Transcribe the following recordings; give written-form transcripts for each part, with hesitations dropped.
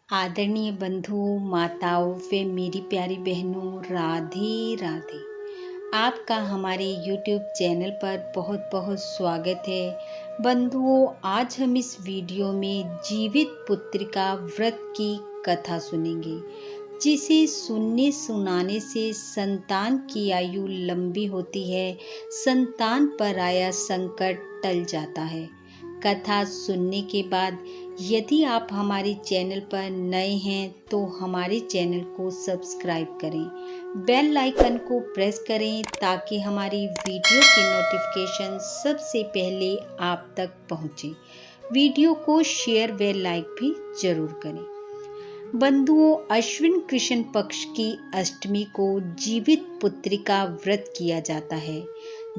आदरणीय बंधु माताओं व मेरी प्यारी बहनों, राधे राधे। आपका हमारे YouTube चैनल पर बहुत बहुत स्वागत है। बंधुओं, आज हम इस वीडियो में जीवित पुत्रिका व्रत की कथा सुनेंगे, जिसे सुनने सुनाने से संतान की आयु लंबी होती है, संतान पर आया संकट टल जाता है। कथा सुनने के बाद यदि आप हमारे चैनल पर नए हैं तो हमारे चैनल को सब्सक्राइब करें, बेल आइकन को प्रेस करें ताकि हमारी वीडियो की नोटिफिकेशन सबसे पहले आप तक पहुंचे। वीडियो को शेयर व लाइक भी जरूर करें। बंधुओं, अश्विन कृष्ण पक्ष की अष्टमी को जीवित पुत्रिका व्रत किया जाता है,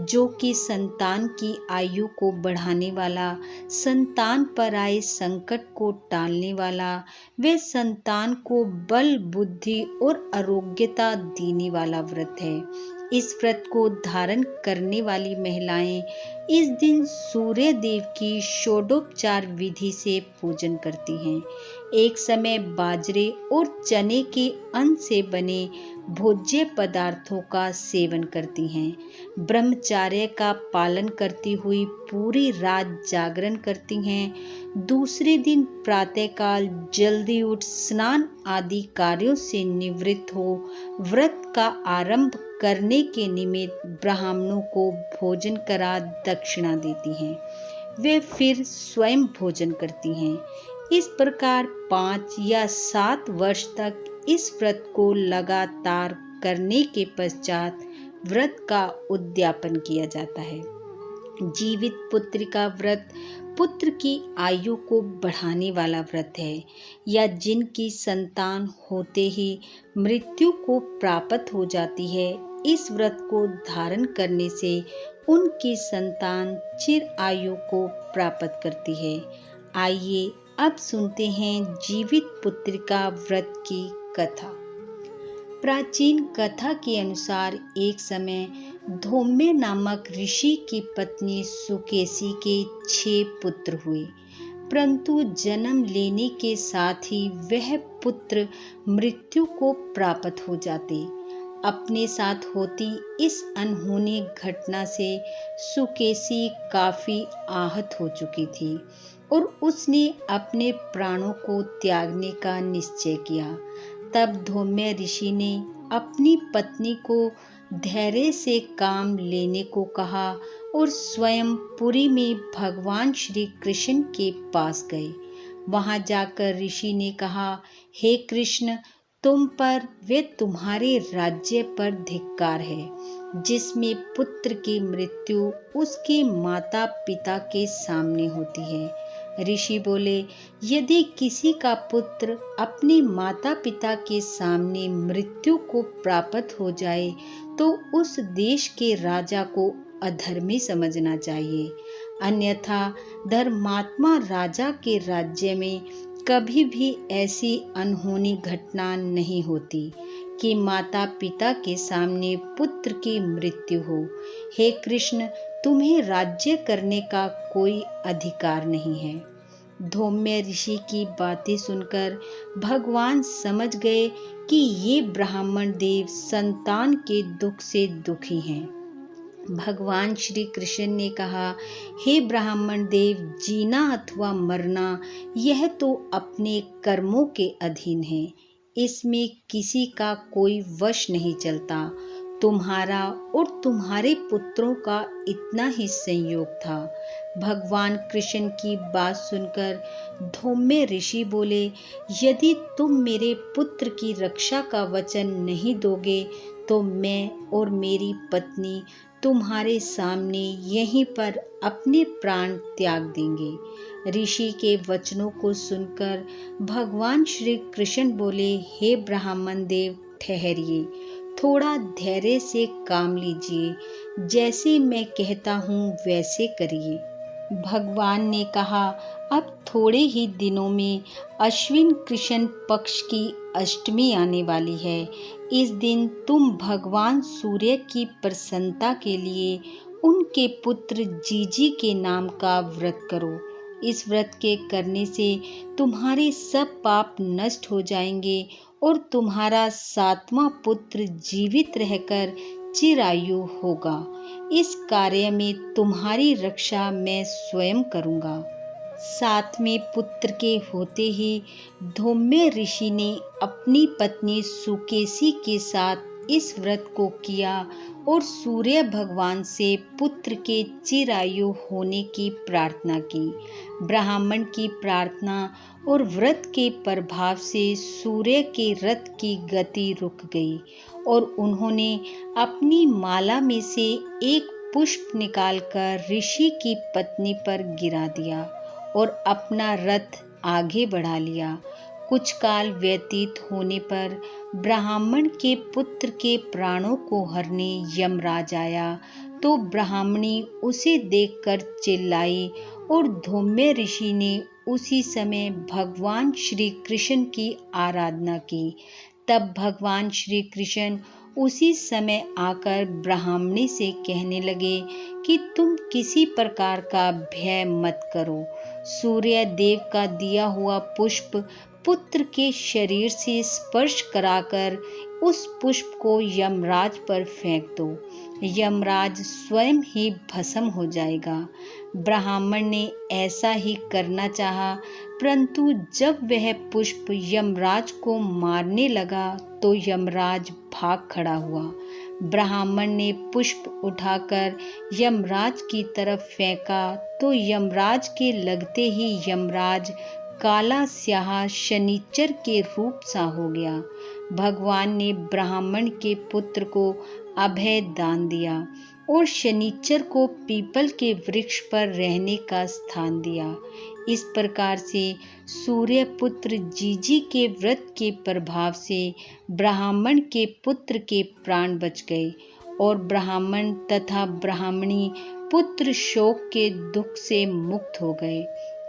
जो कि संतान की आयु को बढ़ाने वाला, संतान पर आए संकट को टालने वाला, वे संतान को बल, बुद्धि और आरोग्यता देने वाला व्रत है। इस व्रत को धारण करने वाली महिलाएं इस दिन सूर्य देव की षोडोपचार विधि से पूजन करती हैं। एक समय बाजरे और चने के अन्न से बने भोज्य पदार्थों का सेवन करती हैं। ब्रह्मचर्य का पालन करती हुई पूरी रात जागरण करती हैं। दूसरे दिन प्रातःकाल जल्दी उठ स्नान आदि कार्यों से निवृत्त हो व्रत का आरंभ करने के निमित्त ब्राह्मणों को भोजन करा दक्षिणा देती हैं। वे फिर स्वयं भोजन करती हैं। इस प्रकार 5 या 7 वर्ष तक इस व्रत को लगातार करने के पश्चात व्रत का उद्यापन किया जाता है। जीवित पुत्रिका व्रत पुत्र की आयु को बढ़ाने वाला व्रत है, या जिनकी संतान होते ही मृत्यु को प्राप्त हो जाती है। इस व्रत को धारण करने से उनकी संतान चिर आयु को प्राप्त करती है। आइए अब सुनते हैं जीवित पुत्रिका व्रत की कथा। प्राचीन कथा के अनुसार एक समय धौम्य नामक ऋषि की पत्नी सुकेशी के 6 पुत्र हुए, परंतु जन्म लेने के साथ ही वह पुत्र मृत्यु को प्राप्त हो जाते। अपने साथ होती इस अनहोनी घटना से सुकेशी काफी आहत हो चुकी थी और उसने अपने प्राणों को त्यागने का निश्चय किया। तब धौम्य ऋषि ने अपनी पत्नी को धैर्य से काम लेने को कहा और स्वयं पुरी में भगवान श्री कृष्ण के पास गए। वहां जाकर ऋषि ने कहा, हे कृष्ण, तुम पर वे तुम्हारे राज्य पर धिक्कार है, जिसमें पुत्र की मृत्यु उसके माता पिता के सामने होती है। ऋषि बोले, यदि किसी का पुत्र अपने माता पिता के सामने मृत्यु को प्राप्त हो जाए तो उस देश के राजा को अधर्मी समझना चाहिए, अन्यथा धर्मात्मा राजा के राज्य में कभी भी ऐसी अनहोनी घटना नहीं होती कि माता पिता के सामने पुत्र की मृत्यु हो। हे कृष्ण, तुम्हें राज्य करने का कोई अधिकार नहीं है। धौम्य ऋषि की बातें सुनकर भगवान समझ गए कि ये ब्राह्मण देव संतान के दुख से दुखी हैं। भगवान श्री कृष्ण ने कहा, हे ब्राह्मण देव, जीना अथवा मरना यह तो अपने कर्मों के अधीन है, इसमें किसी का कोई वश नहीं चलता। तुम्हारा और तुम्हारे पुत्रों का इतना ही संयोग था। भगवान कृष्ण की बात सुनकर धौम्य ऋषि बोले, यदि तुम मेरे पुत्र की रक्षा का वचन नहीं दोगे तो मैं और मेरी पत्नी तुम्हारे सामने यहीं पर अपने प्राण त्याग देंगे। ऋषि के वचनों को सुनकर भगवान श्री कृष्ण बोले, हे ब्राह्मण देव, ठहरिए, थोड़ा धैर्य से काम लीजिए, जैसे मैं कहता हूँ वैसे करिए। भगवान ने कहा, अब थोड़े ही दिनों में अश्विन कृष्ण पक्ष की अष्टमी आने वाली है। इस दिन तुम भगवान सूर्य की प्रसन्नता के लिए उनके पुत्र जीजी के नाम का व्रत करो इस व्रत के करने से तुम्हारे सब पाप नष्ट हो जाएंगे और तुम्हारा 7वां पुत्र जीवित रहकर चिरायु होगा। इस कार्य में तुम्हारी रक्षा मैं स्वयं करूंगा। 7वें पुत्र के होते ही धौम्य ऋषि ने अपनी पत्नी सुकेशी के साथ इस व्रत को किया और सूर्य भगवान से पुत्र के चिरायु होने की प्रार्थना की। ब्राह्मण की प्रार्थना और व्रत के प्रभाव से सूर्य के रथ की गति रुक गई और उन्होंने अपनी माला में से एक पुष्प निकालकर ऋषि की पत्नी पर गिरा दिया और अपना रथ आगे बढ़ा लिया। कुछ काल व्यतीत होने पर ब्राह्मण के पुत्र के प्राणों को हरने यमराज आया तो ब्राह्मणी उसे देखकर चिल्लाई और धौम्य ऋषि ने उसी समय भगवान श्री कृष्ण की आराधना की। तब भगवान श्री कृष्ण उसी समय आकर ब्राह्मणी से कहने लगे कि तुम किसी प्रकार का भय मत करो। सूर्य देव का दिया हुआ पुष्प पुत्र के शरीर से स्पर्श कराकर उस पुष्प को यमराज पर फेंक दो। यमराज स्वयं ही भस्म हो जाएगा। ब्राह्मण ने ऐसा ही करना चाहा, परंतु जब वह पुष्प यमराज को मारने लगा तो यमराज भाग खड़ा हुआ। ब्राह्मण ने पुष्प उठाकर यमराज की तरफ फेंका तो यमराज के लगते ही यमराज काला स्याह शनिचर के रूप सा हो गया। भगवान ने ब्राह्मण के पुत्र को अभय दान दिया और शनिचर को पीपल के वृक्ष पर रहने का स्थान दिया। इस प्रकार से सूर्य पुत्र जीजी के व्रत के प्रभाव से ब्राह्मण के पुत्र के प्राण बच गए और ब्राह्मण तथा ब्राह्मणी पुत्र शोक के दुख से मुक्त हो गए।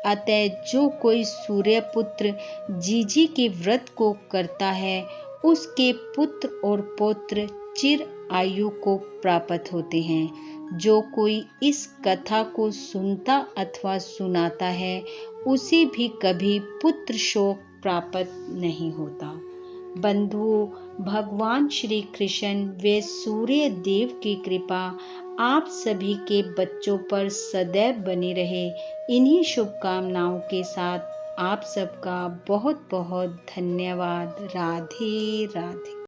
अतः जो कोई सूर्य पुत्र जीजी के व्रत को करता है उसके पुत्र और पौत्र चिर आयु को प्राप्त होते हैं। जो कोई इस कथा को सुनता अथवा सुनाता है उसे भी कभी पुत्र शोक प्राप्त नहीं होता। बंधुओं, भगवान श्री कृष्ण व सूर्य देव की कृपा आप सभी के बच्चों पर सदैव बनी रहे। इन्हीं शुभकामनाओं के साथ आप सबका बहुत बहुत धन्यवाद। राधे राधे।